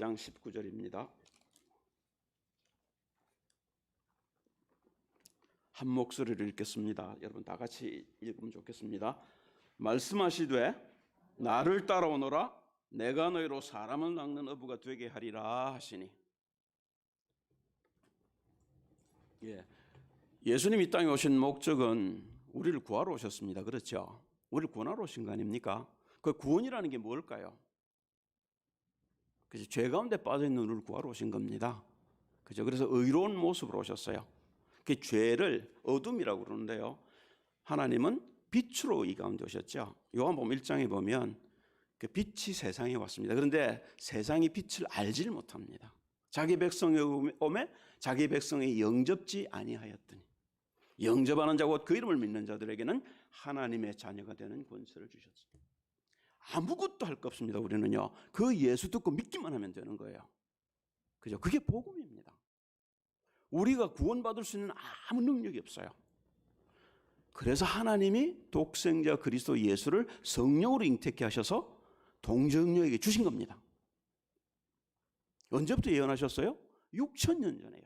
4장 19절입니다. 한 목소리를 읽겠습니다. 여러분 다 같이 읽으면 좋겠습니다. 말씀하시되 나를 따라오너라 내가 너희로 사람을 낚는 어부가 되게 하리라 하시니. 예수님 이 땅에 오신 목적은 우리를 구하러 오셨습니다. 그렇죠? 우리를 구원하러 오신 거 아닙니까? 그 구원이라는 게 뭘까요? 그죠? 죄 가운데 빠져있는 우리를 구하러 오신 겁니다. 그죠? 그래서 의로운 모습으로 오셨어요. 그 죄를 어둠이라고 그러는데요. 하나님은 빛으로 이 가운데 오셨죠. 요한복음 1장에 보면 그 빛이 세상에 왔습니다. 그런데 세상이 빛을 알지를 못합니다. 자기 백성의 오매 자기 백성이 영접지 아니하였더니 영접하는 자고 그 이름을 믿는 자들에게는 하나님의 자녀가 되는 권세를 주셨습니다. 아무것도 할 거 없습니다. 우리는요. 그 예수 듣고 믿기만 하면 되는 거예요. 그죠? 그게 복음입니다. 우리가 구원받을 수 있는 아무 능력이 없어요. 그래서 하나님이 독생자 그리스도 예수를 성령으로 잉태케 하셔서 동정녀에게 주신 겁니다. 언제부터 예언하셨어요? 6,000년 전에요.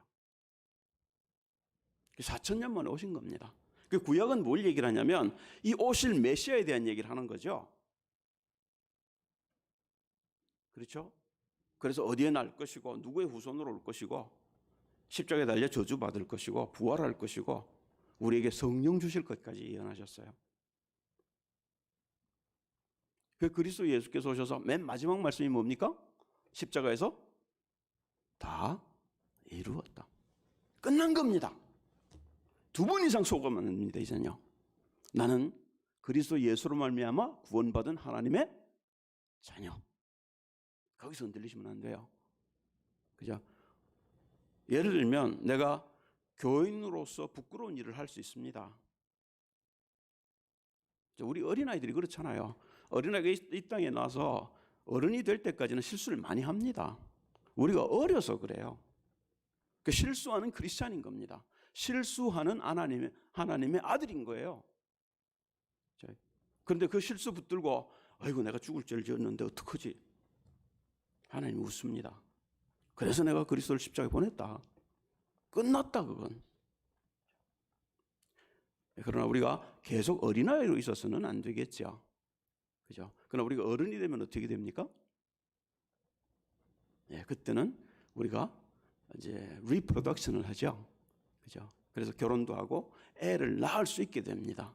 4,000년 만에 오신 겁니다. 그 구약은 뭘 얘기를 하냐면 이 오실 메시아에 대한 얘기를 하는 거죠. 그렇죠? 그래서 어디에 날 것이고 누구의 후손으로 올 것이고 십자가에 달려 저주받을 것이고 부활할 것이고 우리에게 성령 주실 것까지 예언하셨어요. 그 그리스도 예수께서 오셔서 맨 마지막 말씀이 뭡니까? 십자가에서 다 이루었다. 끝난 겁니다. 2번 이상 속으면 안 됩니다. 이제는요. 나는 그리스도 예수로 말미암아 구원받은 하나님의 자녀. 거기서 흔들리시면 안 돼요. 그죠? 예를 들면 내가 교인으로서 부끄러운 일을 할 수 있습니다. 우리 어린아이들이 그렇잖아요. 어린아이가 이 땅에 나와서 어른이 될 때까지는 실수를 많이 합니다. 우리가 어려서 그래요. 그 실수하는 크리스찬인 겁니다. 실수하는 하나님의 아들인 거예요. 그런데 그 실수 붙들고 아이고 내가 죽을 죄를 지었는데 어떡하지? 하나님이 웃습니다. 그래서 내가 그리스도를 십자가에 보냈다. 끝났다 그건. 그러나 우리가 계속 어린아이로 있어서는 안 되겠죠. 그죠? 그러나 우리가 어른이 되면 어떻게 됩니까? 그때는 우리가 이제 리프로덕션을 하죠. 그죠? 그래서 결혼도 하고 애를 낳을 수 있게 됩니다.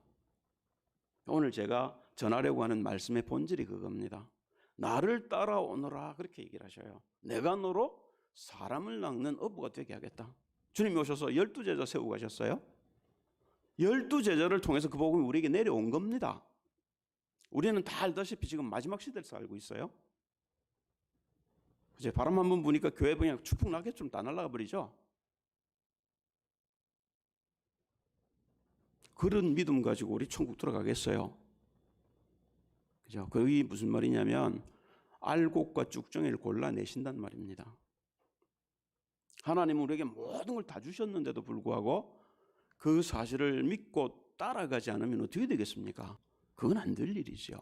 오늘 제가 전하려고 하는 말씀의 본질이 그겁니다. 나를 따라오너라 그렇게 얘기를 하셔요. 내가 너로 사람을 낚는 어부가 되게 하겠다. 주님이 오셔서 12제자 세우고 가셨어요. 12제자를 통해서 그 복음이 우리에게 내려온 겁니다. 우리는 다 알다시피 지금 마지막 시대를 살고 있어요. 이제 바람 한 번 부니까 교회 그냥 축풍 나겠죠. 다 날아가 버리죠. 그런 믿음 가지고 우리 천국 들어가겠어요. 그죠? 그게 무슨 말이냐면 알곡과 쭉정이를 골라내신단 말입니다. 하나님은 우리에게 모든 걸 다 주셨는데도 불구하고 그 사실을 믿고 따라가지 않으면 어떻게 되겠습니까? 그건 안 될 일이죠.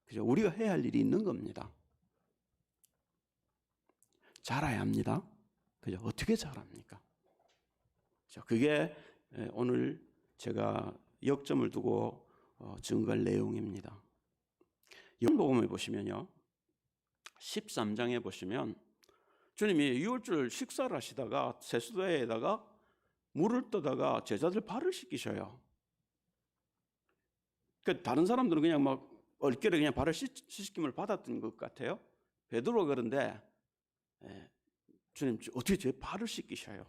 그죠? 우리가 해야 할 일이 있는 겁니다. 자라야 합니다. 그죠? 어떻게 자랍니까? 그게 오늘 제가 역점을 두고 증거할 내용입니다. 요한복음에 보시면요. 13장에 보시면 주님이 유월절 식사를 하시다가 세수대에다가 물을 떠다가 제자들 발을 씻기셔요. 그러니까 다른 사람들은 그냥 막 얼결에 그냥 발을 씻김을 받았던 것 같아요. 베드로가 그런데 주님 어떻게 제 발을 씻기셔요?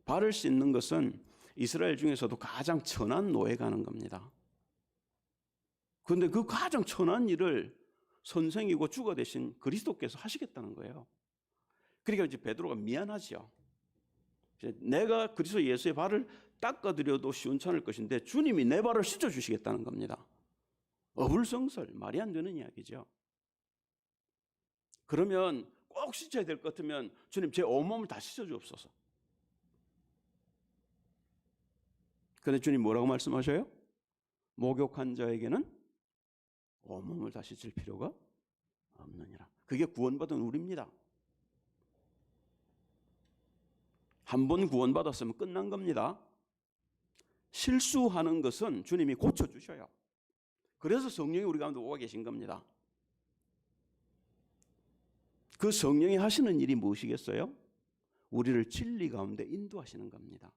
발을 씻는 것은 이스라엘 중에서도 가장 천한 노예가 하는 겁니다. 그런데 그 가장 천한 일을 선생이고 주가 되신 그리스도께서 하시겠다는 거예요. 그러니까 이제 베드로가 미안하죠. 내가 그리스도 예수의 발을 닦아드려도 시원찮을 것인데 주님이 내 발을 씻어주시겠다는 겁니다. 어불성설, 말이 안 되는 이야기죠. 그러면 꼭 씻어야 될 것 같으면 주님 제 온몸을 다 씻어주옵소서. 그런데 주님 뭐라고 말씀하셔요? 목욕한 자에게는 온몸을 다 씻을 필요가 없느니라. 그게 구원받은 우리입니다. 한 번 구원받았으면 끝난 겁니다. 실수하는 것은 주님이 고쳐주셔요. 그래서 성령이 우리 가운데 오고 계신 겁니다. 그 성령이 하시는 일이 무엇이겠어요? 우리를 진리 가운데 인도하시는 겁니다.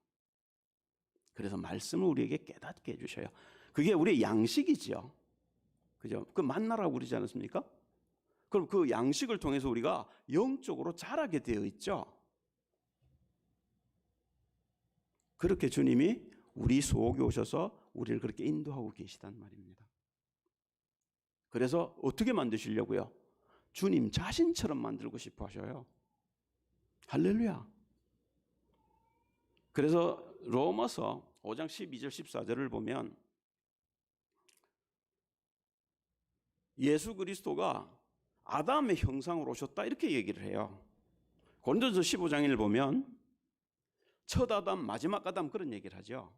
그래서 말씀을 우리에게 깨닫게 해주셔요. 그게 우리의 양식이지요. 그죠? 그 만나라고 그러지 않았습니까? 그럼 그 양식을 통해서 우리가 영적으로 자라게 되어 있죠. 그렇게 주님이 우리 속에 오셔서 우리를 그렇게 인도하고 계시단 말입니다. 그래서 어떻게 만드시려고요? 주님 자신처럼 만들고 싶어 하셔요. 할렐루야. 그래서 로마서 5장 12절 14절을 보면 예수 그리스도가 아담의 형상으로 오셨다 이렇게 얘기를 해요. 고린도전서 15장을 보면 첫 아담, 마지막 아담 그런 얘기를 하죠.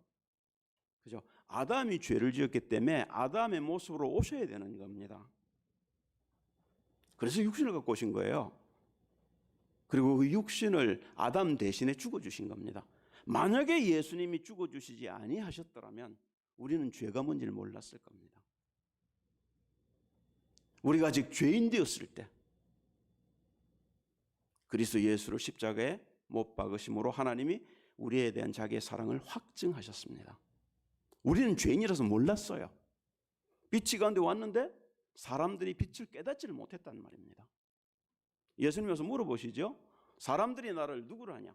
그죠? 아담이 죄를 지었기 때문에 아담의 모습으로 오셔야 되는 겁니다. 그래서 육신을 갖고 오신 거예요. 그리고 그 육신을 아담 대신에 죽어주신 겁니다. 만약에 예수님이 죽어주시지 아니하셨더라면 우리는 죄가 뭔지를 몰랐을 겁니다. 우리가 아직 죄인 되었을 때 그리스도 예수를 십자가에 못 박으심으로 하나님이 우리에 대한 자기의 사랑을 확증하셨습니다. 우리는 죄인이라서 몰랐어요. 빛이 가운데 왔는데 사람들이 빛을 깨닫지를 못했단 말입니다. 예수님께서 물어보시죠. 사람들이 나를 누구로 하냐?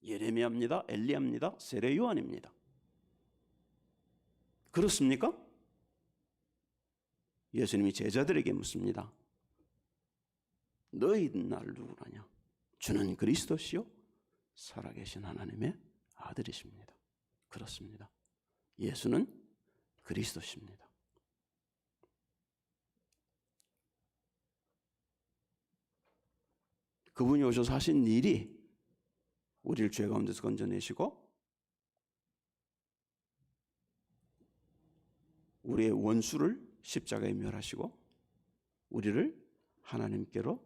예레미야입니다. 엘리야입니다. 세례 요한입니다. 그렇습니까? 예수님이 제자들에게 묻습니다. 너희는 나를 누구로 하냐? 주는 그리스도시요 살아계신 하나님의 아들이십니다. 그렇습니다. 예수는 그리스도십니다. 그분이 오셔서 하신 일이 우리를 죄 가운데서 건져내시고 우리의 원수를 십자가에 멸하시고 우리를 하나님께로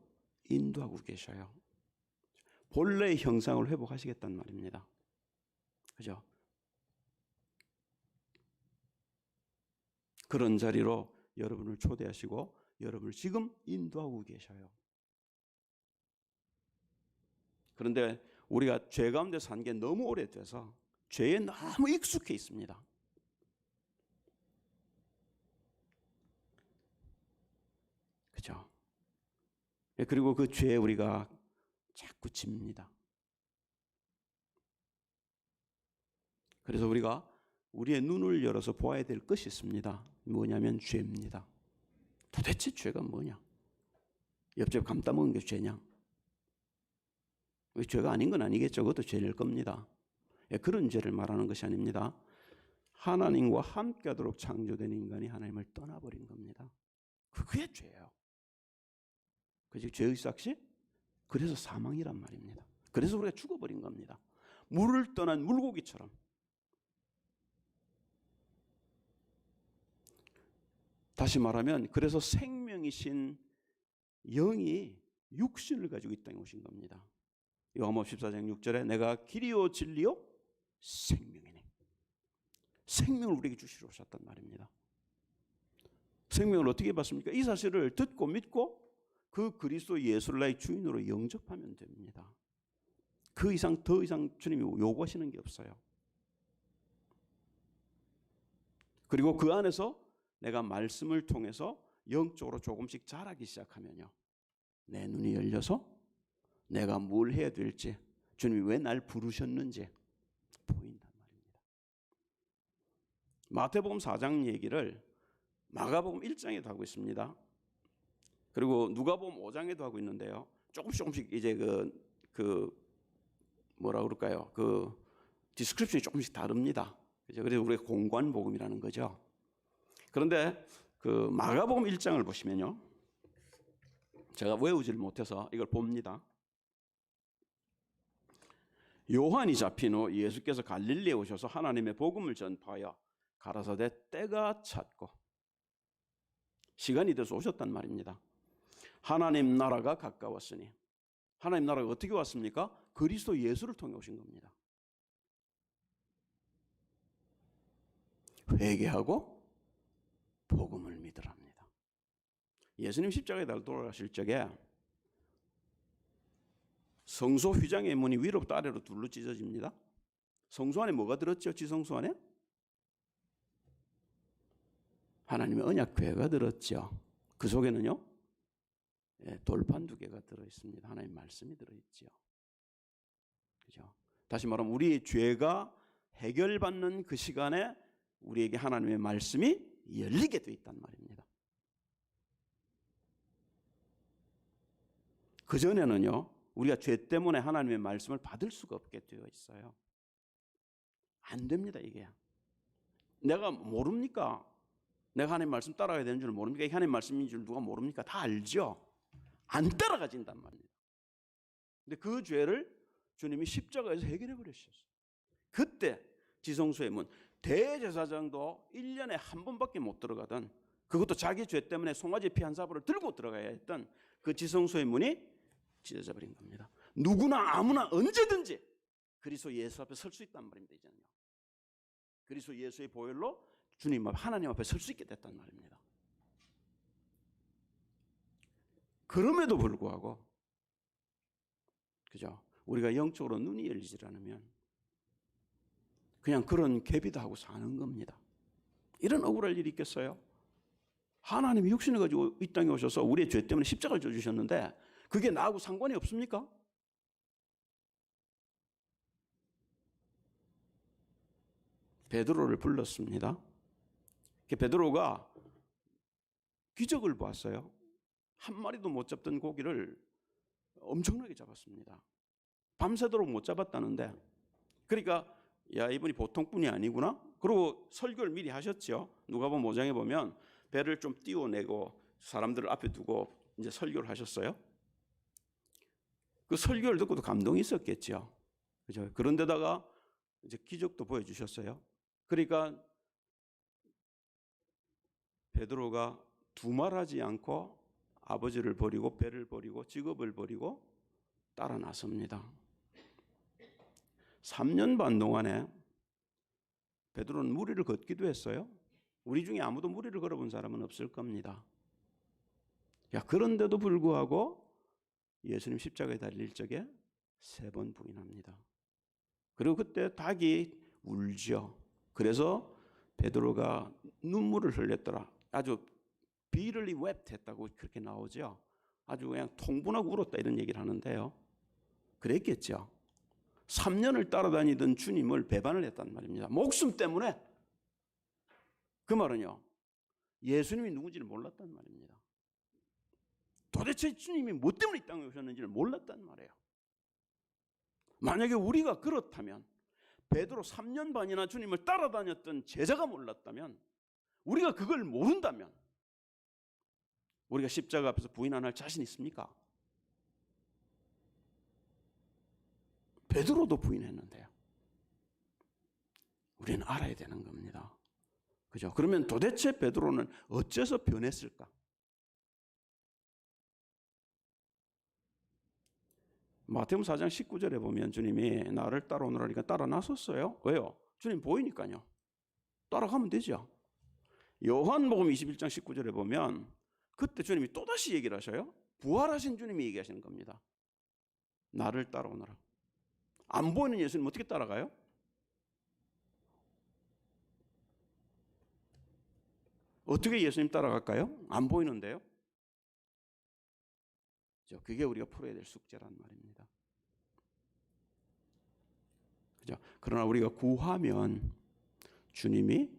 인도하고 계셔요. 본래의 형상을 회복하시겠다는 말입니다. 그죠? 그런 자리로 여러분을 초대하시고 여러분을 지금 인도하고 계셔요. 그런데 우리가 죄 가운데 산 게 너무 오래돼서 죄에 너무 익숙해 있습니다. 그죠? 그리고 그 죄에 우리가 자꾸 집니다. 그래서 우리가 우리의 눈을 열어서 보아야 될 것이 있습니다. 뭐냐면 죄입니다. 도대체 죄가 뭐냐? 옆집 감따 먹은 게 죄냐? 죄가 아닌 건 아니겠죠. 그것도 죄일 겁니다. 그런 죄를 말하는 것이 아닙니다. 하나님과 함께하도록 창조된 인간이 하나님을 떠나버린 겁니다. 그게 죄예요. 그죠? 죄의 삭시? 그래서 사망이란 말입니다. 그래서 우리가 죽어버린 겁니다. 물을 떠난 물고기처럼. 다시 말하면 그래서 생명이신 영이 육신을 가지고 이 땅에 오신 겁니다. 요한복음 14장 6절에 내가 길이요 진리요 생명이네. 생명을 우리에게 주시러 오셨단 말입니다. 생명을 어떻게 받습니까? 이 사실을 듣고 믿고 그 그리스도 예수를 나의 주인으로 영접하면 됩니다. 그 이상 더 이상 주님이 요구하시는 게 없어요. 그리고 그 안에서 내가 말씀을 통해서 영적으로 조금씩 자라기 시작하면요. 내 눈이 열려서 내가 뭘 해야 될지, 주님이 왜 날 부르셨는지 보인단 말입니다. 마태복음 4장 얘기를 마가복음 1장에도 하고 있습니다. 그리고 누가복음 5장에도 하고 있는데요. 조금씩 이제 뭐라 그럴까요? 그 디스크립션이 조금씩 다릅니다. 그죠? 그래서 우리가 공관 복음이라는 거죠. 그런데 그 마가복음 1장을 보시면요. 제가 외우지를 못해서 이걸 봅니다. 요한이 잡힌 후 예수께서 갈릴리에 오셔서 하나님의 복음을 전파하여 가라사대 때가 찼고 시간이 돼서 오셨단 말입니다. 하나님 나라가 가까웠으니. 하나님 나라가 어떻게 왔습니까? 그리스도 예수를 통해 오신 겁니다. 회개하고 복음을 믿으랍니다. 예수님 십자가에 달려 돌아가실 적에 성소 휘장의 문이 위로부터 아래로 둘로 찢어집니다. 성소 안에 뭐가 들었죠? 지성소 안에? 하나님의 언약궤가 들었죠. 그 속에는요, 돌판 2개가 들어있습니다. 하나님 말씀이 들어있죠. 그죠? 다시 말하면 우리의 죄가 해결받는 그 시간에 우리에게 하나님의 말씀이 열리게 되어 있단 말입니다. 그전에는요, 우리가 죄 때문에 하나님의 말씀을 받을 수가 없게 되어 있어요. 안 됩니다, 이게. 내가 모릅니까? 내가 하나님 말씀 따라가야 되는 줄 모릅니까? 이게 하나님 말씀인 줄 누가 모릅니까? 다 알죠. 안 따라가진단 말입니다. 근데 그 죄를 주님이 십자가에서 해결해 버리셨어요. 그때 지성소의 문, 대제사장도 1년에 한 번밖에 못 들어가던, 그것도 자기 죄 때문에 송아지 피 한 사발을 들고 들어가야 했던 그 지성소의 문이 찢어져 버린 겁니다. 누구나 아무나 언제든지 그리스도 예수 앞에 설 수 있단 말입니다. 이제는요. 그리스도 예수의 보혈로 주님 앞, 하나님 앞에 설 수 있게 됐단 말입니다. 그럼에도 불구하고, 그죠? 우리가 영적으로 눈이 열리지 않으면 그냥 그런 계비도 하고 사는 겁니다. 이런 억울할 일이 있겠어요? 하나님이 육신을 가지고 이 땅에 오셔서 우리의 죄 때문에 십자가를 져주셨는데 그게 나하고 상관이 없습니까? 베드로를 불렀습니다. 베드로가 기적을 보았어요. 한 마리도 못 잡던 고기를 엄청나게 잡았습니다. 밤새도록 못 잡았다는데, 그러니까 야, 이분이 보통 분이 아니구나. 그리고 설교를 미리 하셨죠. 누가복음 5장에 보면 배를 좀 띄워내고 사람들을 앞에 두고 이제 설교를 하셨어요. 그 설교를 듣고도 감동이 있었겠죠. 그죠? 그런데다가 이제 기적도 보여주셨어요. 그러니까 베드로가 두말하지 않고 아버지를 버리고 배를 버리고 직업을 버리고 따라 나섭니다. 3년 반 동안에 베드로는 무리를 걷기도 했어요. 우리 중에 아무도 무리를 걸어본 사람은 없을 겁니다. 그런데도 불구하고 예수님 십자가에 달릴 적에 3번 부인합니다. 그리고 그때 닭이 울죠. 그래서 베드로가 눈물을 흘렸더라. 아주 bitterly wept 했다고 그렇게 나오죠. 아주 그냥 통분하고 울었다 이런 얘기를 하는데요. 그랬겠죠. 3년을 따라다니던 주님을 배반을 했단 말입니다. 목숨 때문에. 그 말은요, 예수님이 누군지를 몰랐단 말입니다. 도대체 주님이 뭐 때문에 이 땅에 오셨는지를 몰랐단 말이에요. 만약에 우리가 그렇다면, 베드로 3년 반이나 주님을 따라다녔던 제자가 몰랐다면, 우리가 그걸 모른다면 우리가 십자가 앞에서 부인 안 할 자신 있습니까? 베드로도 부인했는데요. 우리는 알아야 되는 겁니다. 그죠? 그러면 도대체 베드로는 어째서 변했을까? 마태복음 4장 19절에 보면 주님이 나를 따라오느라니까 따라 나섰어요. 왜요? 주님 보이니까요. 따라가면 되죠. 요한복음 21장 19절에 보면 그때 주님이 또다시 얘기를 하셔요. 부활하신 주님이 얘기하시는 겁니다. 나를 따라오너라. 안 보이는 예수님 어떻게 따라가요? 어떻게 예수님 따라갈까요? 안 보이는데요. 그게 우리가 풀어야 될 숙제란 말입니다. 그죠? 그러나 우리가 구하면 주님이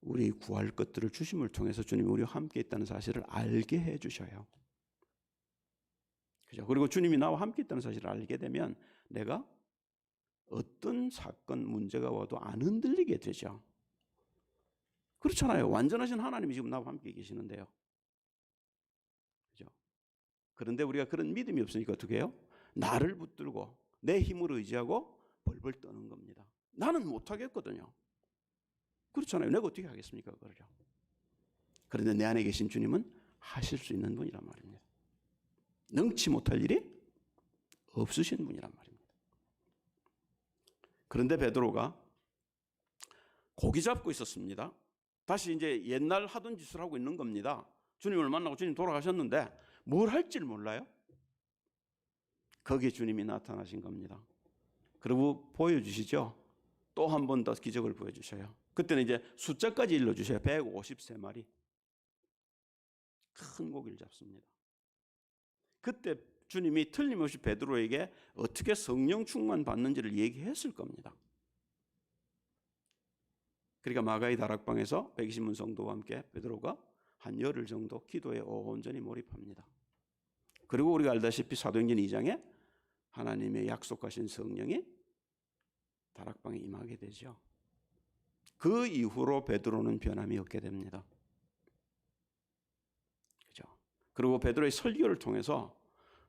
우리 구할 것들을 주심을 통해서 주님이 우리와 함께 있다는 사실을 알게 해주셔요. 그죠? 그리고 주님이 나와 함께 있다는 사실을 알게 되면 내가 어떤 사건, 문제가 와도 안 흔들리게 되죠. 그렇잖아요. 완전하신 하나님이 지금 나와 함께 계시는데요. 그죠? 그런데 우리가 그런 믿음이 없으니까 어떻게 해요? 나를 붙들고 내 힘을 의지하고 벌벌 떠는 겁니다. 나는 못하겠거든요. 그렇잖아요. 내가 어떻게 하겠습니까? 그러죠. 그런데 내 안에 계신 주님은 하실 수 있는 분이란 말입니다. 능치 못할 일이 없으신 분이란 말입니다. 그런데 베드로가 고기 잡고 있었습니다. 다시 이제 옛날 하던 짓을 하고 있는 겁니다. 주님을 만나고 주님 돌아가셨는데 뭘 할지를 몰라요. 거기에 주님이 나타나신 겁니다. 그리고 보여주시죠. 또 한 번 더 기적을 보여주셔요. 그때는 이제 숫자까지 일러주셔요. 153마리. 큰 고기를 잡습니다. 그때 주님이 틀림없이 베드로에게 어떻게 성령 충만 받는지를 얘기했을 겁니다. 그러니까 마가의 다락방에서 120문 성도와 함께 베드로가 한 열흘 정도 기도에 온전히 몰입합니다. 그리고 우리가 알다시피 사도행전 2장에 하나님의 약속하신 성령이 다락방에 임하게 되죠. 그 이후로 베드로는 변함이 없게 됩니다. 그죠? 그리고 베드로의 설교를 통해서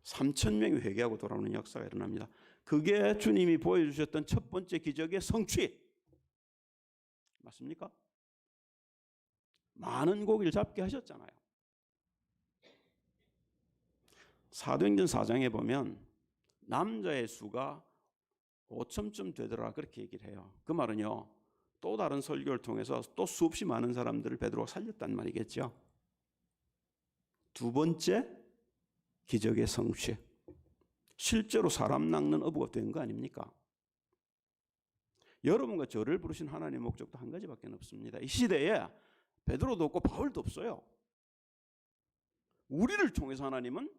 3,000명이 회개하고 돌아오는 역사가 일어납니다. 그게 주님이 보여주셨던 첫 번째 기적의 성취. 맞습니까? 많은 고기를 잡게 하셨잖아요. 사도행전 4장에 보면 남자의 수가 5,000쯤 되더라 그렇게 얘기를 해요. 그 말은요, 또 다른 설교를 통해서 또 수없이 많은 사람들을 베드로가 살렸단 말이겠죠. 두 번째 기적의 성취. 실제로 사람 낚는 어부가 된 거 아닙니까? 여러분과 저를 부르신 하나님의 목적도 한 가지밖에 없습니다. 이 시대에 베드로도 없고 바울도 없어요. 우리를 통해서 하나님은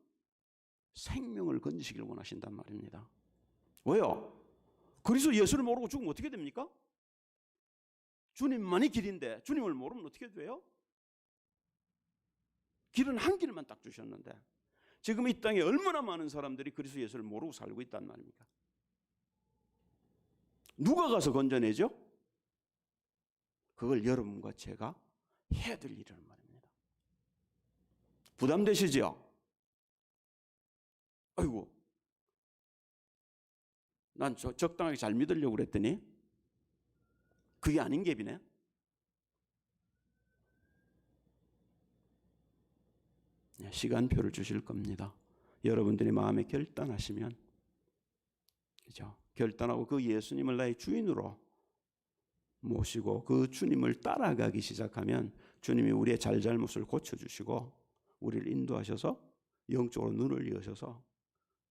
생명을 건지시길 원하신단 말입니다. 왜요? 그리스도 예수를 모르고 죽으면 어떻게 됩니까? 주님만이 길인데 주님을 모르면 어떻게 돼요? 길은 한 길만 딱 주셨는데 지금 이 땅에 얼마나 많은 사람들이 그리스도 예수를 모르고 살고 있단 말입니까? 누가 가서 건져내죠? 그걸 여러분과 제가 해야 될 일이란 말입니다. 부담되시죠? 아이고, 난 적당하게 잘 믿으려고 그랬더니 그게 아닌 갭이네. 시간표를 주실 겁니다. 여러분들이 마음에 결단하시면, 그죠? 결단하고 그 예수님을 나의 주인으로 모시고 그 주님을 따라가기 시작하면 주님이 우리의 잘잘못을 고쳐주시고 우리를 인도하셔서 영적으로 눈을 여셔서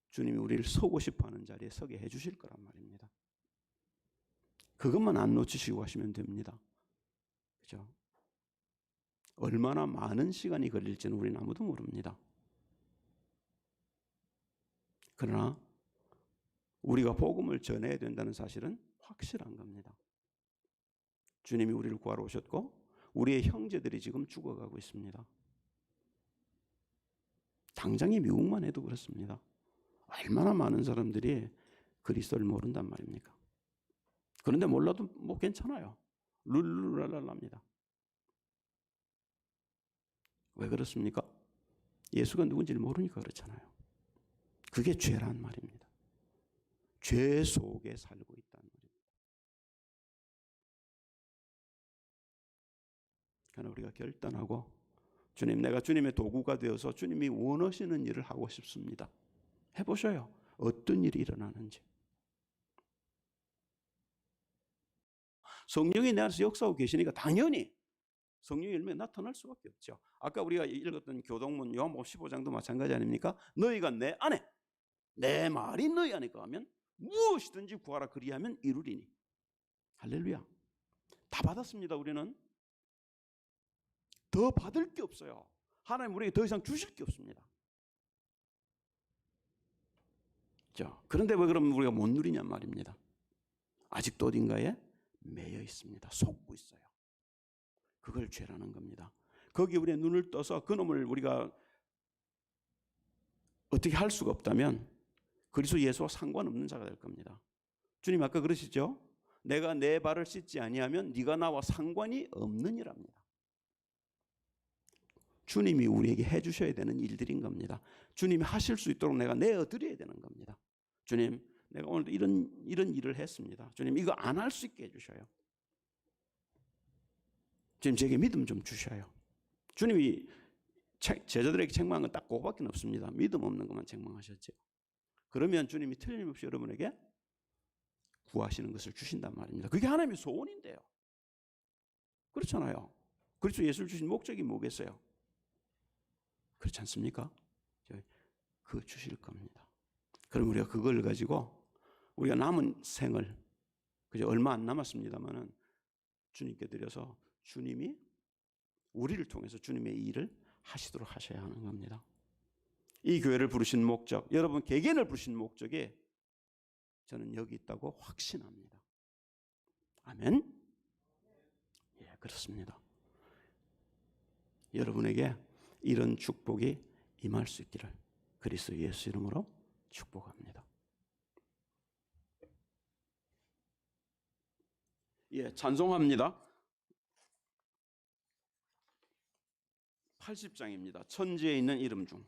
주님이 우리를 서고 싶어하는 자리에 서게 해주실 거란 말입니다. 그것만 안 놓치시고 하시면 됩니다. 그죠? 얼마나 많은 시간이 걸릴지는 우리는 아무도 모릅니다. 그러나 우리가 복음을 전해야 된다는 사실은 확실한 겁니다. 주님이 우리를 구하러 오셨고 우리의 형제들이 지금 죽어가고 있습니다. 당장의 미국만 해도 그렇습니다. 얼마나 많은 사람들이 그리스도를 모른단 말입니까? 그런데 몰라도 뭐 괜찮아요. 룰루랄랄랍니다. 왜 그렇습니까? 예수가 누군지를 모르니까 그렇잖아요. 그게 죄란 말입니다. 죄 속에 살고 있다는 말입니다. 그러나 우리가 결단하고 주님, 내가 주님의 도구가 되어서 주님이 원하시는 일을 하고 싶습니다. 해보셔요. 어떤 일이 일어나는지. 성령이 내 안에서 역사하고 계시니까 당연히 성령의 열매가 나타날 수밖에 없죠. 아까 우리가 읽었던 교동문 요한복음 15장도 마찬가지 아닙니까? 너희가 내 안에, 내 말이 너희 안에 거하면 무엇이든지 구하라 그리하면 이루리니. 할렐루야. 다 받았습니다. 우리는 더 받을 게 없어요. 하나님 우리에게 더 이상 주실 게 없습니다. 자, 그런데 왜 그러면 우리가 못 누리냔 말입니다. 아직도 어딘가에 매여 있습니다. 속고 있어요. 그걸 죄라는 겁니다. 거기에 우리의 눈을 떠서 그놈을 우리가 어떻게 할 수가 없다면 그리스도 예수와 상관없는 자가 될 겁니다. 주님 아까 그러시죠? 내가 내 발을 씻지 아니하면 네가 나와 상관이 없느니랍니다. 주님이 우리에게 해주셔야 되는 일들인 겁니다. 주님이 하실 수 있도록 내가 내어드려야 되는 겁니다. 주님, 내가 오늘도 이런 일을 했습니다. 주님, 이거 안 할 수 있게 해주셔요. 주님, 제게 믿음 좀 주셔요. 주님이 제자들에게 책망한 건 딱 그거밖에 없습니다. 믿음 없는 것만 책망하셨죠. 그러면 주님이 틀림없이 여러분에게 구하시는 것을 주신단 말입니다. 그게 하나님의 소원인데요. 그렇잖아요. 그렇죠. 예수를 주신 목적이 뭐겠어요? 그렇지 않습니까? 그 주실 겁니다. 그럼 우리가 그걸 가지고 우리가 남은 생을 그저 얼마 안 남았습니다만은 주님께 드려서 주님이 우리를 통해서 주님의 일을 하시도록 하셔야 하는 겁니다. 이 교회를 부르신 목적, 여러분 개개인을 부르신 목적이 저는 여기 있다고 확신합니다. 아멘? 예, 그렇습니다. 여러분에게 이런 축복이 임할 수 있기를 그리스도 예수 이름으로 축복합니다. 예, 찬송합니다. 80장입니다. 천지에 있는 이름 중